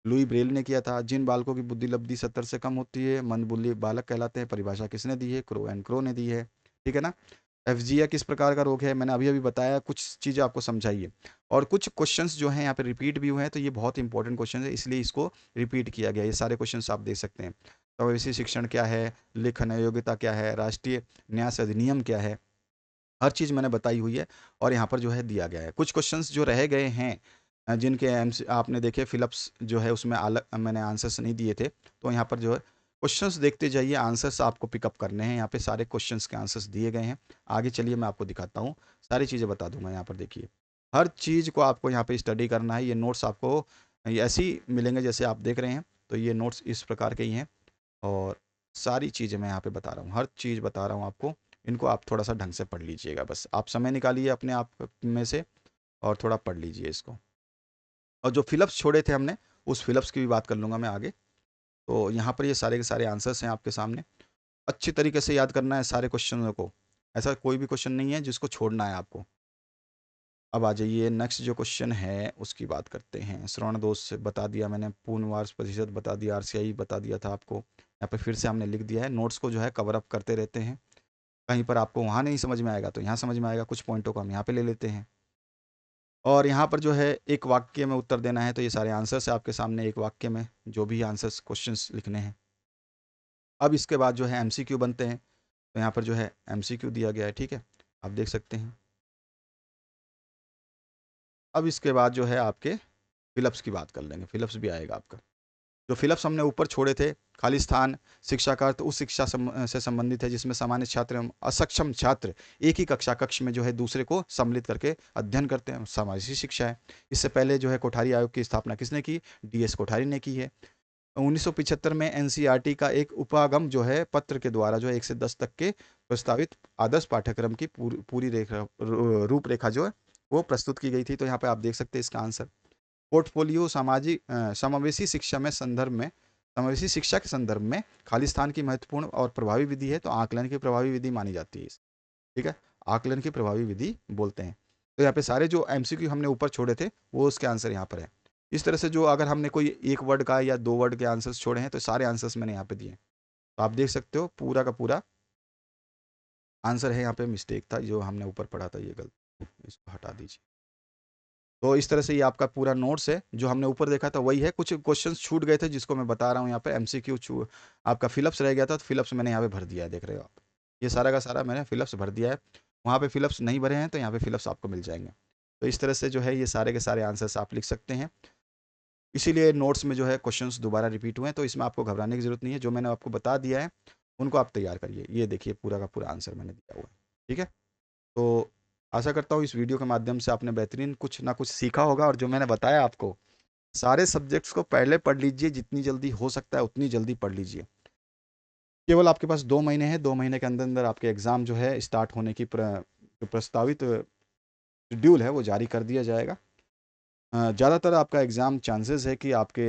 लुई ब्रेल ने किया था। जिन बालकों की बुद्धि लब्धि 70 से कम होती है मंदबुद्धि बालक कहलाते हैं। परिभाषा किसने दी है? क्रो एंड क्रो ने दी है। ठीक है ना। एफजीआई किस प्रकार का रोग है? मैंने अभी अभी बताया, कुछ चीज़ें आपको समझाइए। और कुछ क्वेश्चंस जो हैं यहाँ पे रिपीट भी हुए हैं, तो ये बहुत इंपॉर्टेंट क्वेश्चन है, इसलिए इसको रिपीट किया गया। ये सारे क्वेश्चंस आप देख सकते हैं। समावेशी शिक्षण क्या है, लेखन योग्यता क्या है, राष्ट्रीय न्यास अधिनियम क्या है, हर चीज़ मैंने बताई हुई है और यहाँ पर जो है दिया गया है। कुछ क्वेश्चंस जो रह गए हैं जिनके एम्स आपने देखे फिलअप्स जो है उसमें अलग मैंने आंसर्स नहीं दिए थे, तो यहाँ पर जो है क्वेश्चंस देखते जाइए, आंसर्स आपको पिकअप करने हैं। यहाँ पे सारे क्वेश्चंस के आंसर्स दिए गए हैं। आगे चलिए मैं आपको दिखाता हूँ, सारी चीज़ें बता दूंगा। यहाँ पर देखिए, हर चीज़ को आपको यहाँ पे स्टडी करना है। ये नोट्स आपको ये ऐसे ही मिलेंगे जैसे आप देख रहे हैं, तो ये नोट्स इस प्रकार के ही हैं और सारी चीज़ें मैं यहाँ पे बता रहा हूँ, हर चीज़ बता रहा हूँ आपको। इनको आप थोड़ा सा ढंग से पढ़ लीजिएगा, बस आप समय निकालिए अपने आप में से और थोड़ा पढ़ लीजिए इसको। और जो फिलअप्स छोड़े थे हमने, उस फिलअप्स की भी बात कर लूँगा मैं आगे। तो यहाँ पर ये सारे के सारे आंसर्स हैं आपके सामने। अच्छी तरीके से याद करना है सारे क्वेश्चनों को, ऐसा कोई भी क्वेश्चन नहीं है जिसको छोड़ना है आपको। अब आ जाइए, नेक्स्ट जो क्वेश्चन है उसकी बात करते हैं। श्रवण दोष से बता दिया मैंने, पूर्ण वार्ष प्रतिशत बता दिया, आरसीआई बता दिया था आपको। यहाँ पे फिर से हमने लिख दिया है। नोट्स को जो है कवर अप करते रहते हैं। कहीं पर आपको वहाँ नहीं समझ में आएगा तो यहाँ समझ में आएगा, कुछ पॉइंटों को हम यहाँ पे ले लेते हैं। और यहाँ पर जो है एक वाक्य में उत्तर देना है, तो ये सारे आंसर्स है आपके सामने, एक वाक्य में जो भी आंसर्स क्वेश्चंस लिखने हैं। अब इसके बाद जो है एमसीक्यू बनते हैं, तो यहाँ पर जो है एमसीक्यू दिया गया है, ठीक है, आप देख सकते हैं। अब इसके बाद जो है आपके फिलअप्स की बात कर लेंगे, फिलअप्स भी आएगा आपका। जो फिलअप्स हमने ऊपर छोड़े थे, खाली स्थान, शिक्षा का अर्थ उस शिक्षा से संबंधित है जिसमें सामान्य छात्र एवं असक्षम छात्र एक ही कक्षा कक्ष में जो है दूसरे को सम्मिलित करके अध्ययन करते हैं, समावेशी शिक्षा है। इससे पहले जो है कोठारी आयोग की स्थापना किसने की? डीएस कोठारी ने की है। 1975 में एनसीईआरटी का एक उपागम जो है पत्र के द्वारा जो है 1 से 10 तक के प्रस्तावित आदर्श पाठ्यक्रम की पूरी रेखा रूपरेखा जो है वो प्रस्तुत की गई थी। तो यहाँ पे आप देख सकते हैं इसका आंसर। पोर्टफोलियो सामाजिक समावेशी शिक्षा में संदर्भ में, समावेशी शिक्षा के संदर्भ में खाली स्थान की महत्वपूर्ण और प्रभावी विधि है, तो आकलन की प्रभावी विधि मानी जाती है। ठीक है, आकलन की प्रभावी विधि बोलते हैं। तो यहाँ पे सारे जो एमसीक्यू हमने ऊपर छोड़े थे वो उसके आंसर यहाँ पर है। इस तरह से जो अगर हमने कोई एक वर्ड का या दो वर्ड के आंसर्स छोड़े हैं तो सारे आंसर्स मैंने यहाँ पे दिए। तो आप देख सकते हो पूरा का पूरा आंसर है। यहाँ पे मिस्टेक था जो हमने ऊपर पढ़ा था, ये गलत, इसको हटा दीजिए। तो इस तरह से ये आपका पूरा नोट्स है, जो हमने ऊपर देखा था वही है। कुछ क्वेश्चंस छूट गए थे जिसको मैं बता रहा हूँ यहाँ पे। एमसीक्यू आपका फिलअप्स रह गया था, तो फिलअप्स मैंने यहाँ पे भर दिया है, देख रहे हो आप। ये सारा का सारा मैंने फिलअप्स भर दिया है। वहाँ पे फिलअप्स नहीं भरे हैं तो यहाँ पे फिलअप्स आपको मिल जाएंगे। तो इस तरह से जो है ये सारे के सारे आंसर्स आप लिख सकते हैं। इसीलिए नोट्स में जो है क्वेश्चंस दोबारा रिपीट हुए हैं, तो इसमें आपको घबराने की जरूरत नहीं है। जो मैंने आपको बता दिया है उनको आप तैयार करिए। ये देखिए पूरा का पूरा आंसर मैंने दिया हुआ है, ठीक है। तो आशा करता हूँ इस वीडियो के माध्यम से आपने बेहतरीन कुछ ना कुछ सीखा होगा। और जो मैंने बताया आपको, सारे सब्जेक्ट्स को पहले पढ़ लीजिए, जितनी जल्दी हो सकता है उतनी जल्दी पढ़ लीजिए। केवल आपके पास 2 महीने हैं, 2 महीने के अंदर अंदर आपके एग्ज़ाम जो है स्टार्ट होने की जो प्रस्तावित शेड्यूल है वो जारी कर दिया जाएगा। ज़्यादातर आपका एग्ज़ाम चांसेस है कि आपके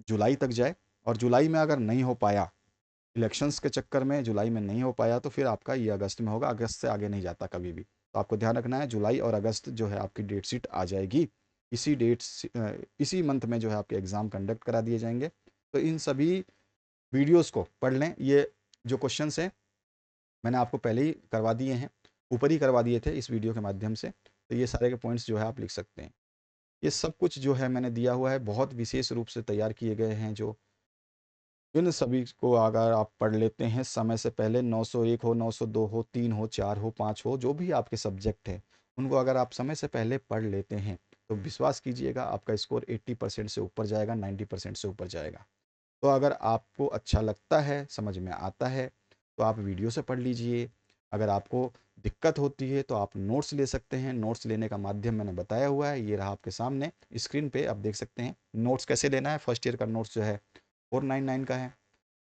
जुलाई तक जाए। और जुलाई में अगर नहीं हो पाया, इलेक्शंस के चक्कर में जुलाई में नहीं हो पाया, तो फिर आपका ये अगस्त में होगा। अगस्त से आगे नहीं जाता कभी भी। तो आपको ध्यान रखना है, जुलाई और अगस्त जो है आपकी डेट शीट आ जाएगी। इसी इसी मंथ में जो है आपके एग्ज़ाम कंडक्ट करा दिए जाएंगे। तो इन सभी वीडियोस को पढ़ लें। ये जो क्वेश्चंस हैं मैंने आपको पहले ही करवा दिए हैं, ऊपर ही करवा दिए थे इस वीडियो के माध्यम से। तो ये सारे के पॉइंट्स जो है आप लिख सकते हैं। ये सब कुछ जो है मैंने दिया हुआ है, बहुत विशेष रूप से तैयार किए गए हैं। जो इन सभी को अगर आप पढ़ लेते हैं समय से पहले, 901 हो, 902 हो, 3 हो, 4 हो, 5 हो, जो भी आपके सब्जेक्ट हैं उनको अगर आप समय से पहले पढ़ लेते हैं तो विश्वास कीजिएगा आपका स्कोर 80% से ऊपर जाएगा, 90% से ऊपर जाएगा। तो अगर आपको अच्छा लगता है, समझ में आता है, तो आप वीडियो से पढ़ लीजिए। अगर आपको दिक्कत होती है तो आप नोट्स ले सकते हैं। नोट्स लेने का माध्यम मैंने बताया हुआ है, ये रहा आपके सामने स्क्रीन पे, आप देख सकते हैं। नोट्स कैसे लेना है, फर्स्ट ईयर का नोट्स जो है 499 का है,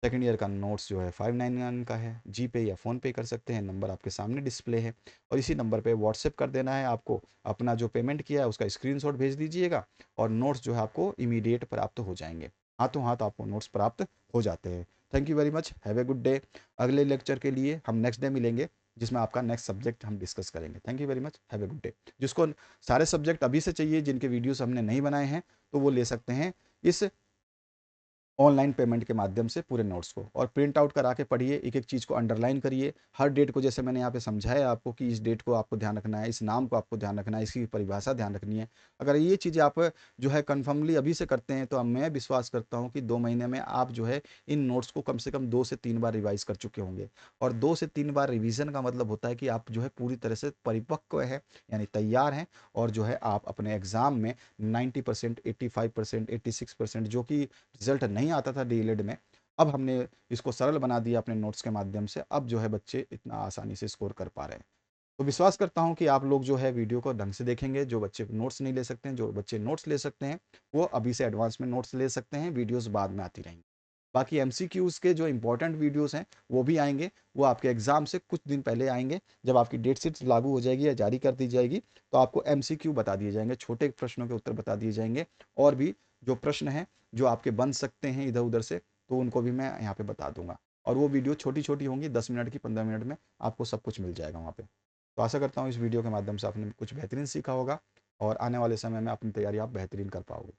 सेकंड ईयर का नोट्स जो है 599 का है। जी पे या फ़ोन पे कर सकते हैं, नंबर आपके सामने डिस्प्ले है। और इसी नंबर पे व्हाट्सएप कर देना है आपको। अपना जो पेमेंट किया है उसका स्क्रीनशॉट भेज दीजिएगा और नोट्स जो है आपको इमीडिएट प्राप्त हो जाएंगे। हाथों हाथ आपको नोट्स प्राप्त हो जाते हैं। Thank you very much, have a good day. अगले लेक्चर के लिए हम नेक्स्ट डे मिलेंगे। जिसमें आपका नेक्स्ट सब्जेक्ट हम डिस्कस करेंगे। Thank you very much, have a good day. जिसको सारे सब्जेक्ट अभी से चाहिए, जिनके वीडियोस हमने नहीं बनाए हैं, तो वो ले सकते हैं इस ऑनलाइन पेमेंट के माध्यम से पूरे नोट्स को, और प्रिंट आउट करा के पढ़िए, एक एक चीज़ को अंडरलाइन करिए, हर डेट को, जैसे मैंने यहाँ पे समझाया आपको कि इस डेट को आपको ध्यान रखना है, इस नाम को आपको ध्यान रखना है, इसकी परिभाषा ध्यान रखनी है। अगर ये चीज़ें आप जो है कन्फर्मली अभी से करते हैं, तो अब मैं विश्वास करता हूँ कि 2 महीने में आप जो है इन नोट्स को कम से कम 2 से 3 बार रिवाइज कर चुके होंगे। और 2 से 3 बार रिविजन का मतलब होता है कि आप जो है पूरी तरह से परिपक्व है, यानी तैयार हैं, और जो है आप अपने एग्ज़ाम में 90%, 85%, 86% जो कि रिजल्ट नहीं आता था डीएलएड में, अब हमने इसको सरल बना दिया अपने नोट्स के माध्यम से। अब जो है बच्चे इतना आसानी से स्कोर कर पा रहे हैं। तो विश्वास करता हूँ कि आप लोग जो है वीडियो को ढंग से देखेंगे। जो बच्चे नोट्स नहीं ले सकते हैं, जो बच्चे नोट्स ले सकते हैं, वो अभी से एडवांस में नोट्स ले सकते हैं, वीडियोस बाद में आती रहेंगी। बाकी एमसीक्यूज़ के जो इंपॉर्टेंट वीडियोस हैं वो भी आएंगे, वो आपके एग्जाम से कुछ दिन पहले आएंगे। जब आपकी डेट शीट लागू हो जाएगी या जारी कर दी जाएगी, तो आपको एमसीक्यू बता दिए जाएंगे, छोटे प्रश्नों के उत्तर बता दिए जाएंगे, और भी जो प्रश्न हैं जो आपके बन सकते हैं इधर उधर से, तो उनको भी मैं यहाँ पे बता दूंगा। और वो वीडियो छोटी छोटी होंगी, 10 मिनट की, 15 मिनट में आपको सब कुछ मिल जाएगा वहाँ पे। तो आशा करता हूँ इस वीडियो के माध्यम से आपने कुछ बेहतरीन सीखा होगा, और आने वाले समय में अपनी तैयारी आप बेहतरीन कर पाओगे।